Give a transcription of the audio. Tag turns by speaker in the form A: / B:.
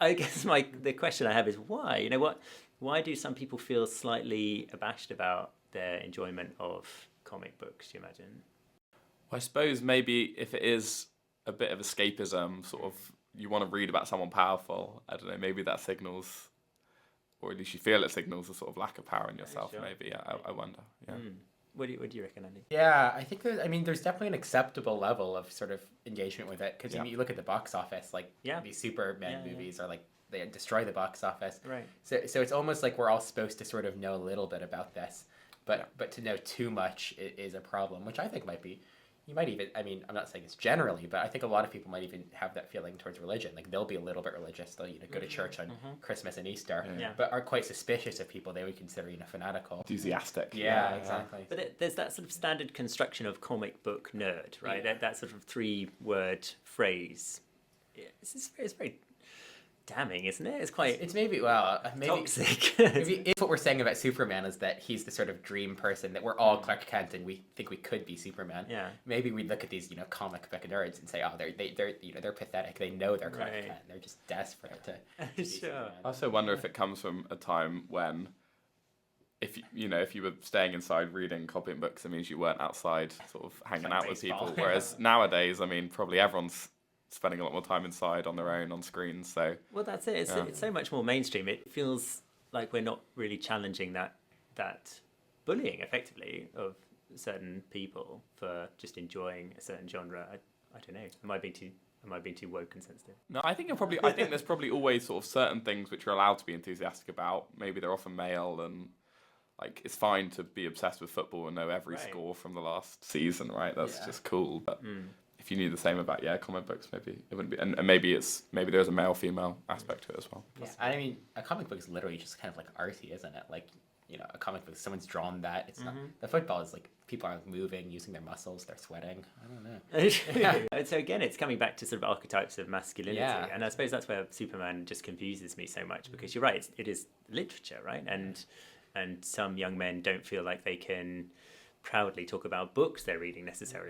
A: I guess the question I have is why? Why do some people feel slightly abashed about their enjoyment of comic books? Do you imagine?
B: I suppose maybe if it is a bit of escapism, sort of, you want to read about someone powerful. I don't know. Maybe that signals, or at least you feel it signals, a sort of lack of power in yourself.
A: Sure.
B: Maybe. Yeah, I wonder. Yeah.
A: What do you reckon, Andy?
C: Yeah, I think there's definitely an acceptable level of sort of engagement with it because you look at the box office, like these Superman movies are like they destroy the box office.
A: Right.
C: So it's almost like we're all supposed to sort of know a little bit about this, but to know too much is a problem, which I think might be. You might even, I mean, I'm not saying it's generally, but I think a lot of people might even have that feeling towards religion. Like they'll be a little bit religious. They'll go to church on Christmas and Easter, but are quite suspicious of people they would consider fanatical,
B: Enthusiastic.
C: Yeah, exactly.
A: But there's that sort of standard construction of comic book nerd, right? That sort of 3-word phrase. It's very damning, isn't it?
C: It's maybe
A: toxic.
C: Maybe if what we're saying about Superman is that he's the sort of dream person, that we're all Clark Kent and we think we could be Superman.
A: Yeah.
C: Maybe we'd look at these comic book nerds and say, oh, they're pathetic. They know they're Clark Kent. They're just desperate to. Be
A: Sure.
C: Superman.
B: I also wonder if it comes from a time when, if you were staying inside reading comic books, it means you weren't outside sort of hanging
C: Like
B: out with
C: baseball.
B: people. Whereas nowadays, I mean, probably everyone's spending a lot more time inside on their own on screens. So
A: Well, that's it. It's so much more mainstream. It feels like we're not really challenging that bullying, effectively, of certain people for just enjoying a certain genre. I don't know. Am I being too woke and sensitive?
B: no, I think there's probably always sort of certain things which you're allowed to be enthusiastic about. Maybe they're often male and. Like, it's fine to be obsessed with football and know every score from the last season, right? That's just cool. But if you knew the same about comic books, maybe it wouldn't be. And maybe there's a male female aspect to it as well.
C: Yeah, I mean, a comic book is literally just kind of like arty, isn't it? Like, a comic book, someone's drawn that. It's not the football is like people are moving, using their muscles, they're sweating. I don't know.
A: And so again, it's coming back to sort of archetypes of masculinity,
C: Yeah.
A: and I suppose that's where Superman just confuses me so much, because you're right, it is literature, right? And some young men don't feel like they can proudly talk about books they're reading necessarily.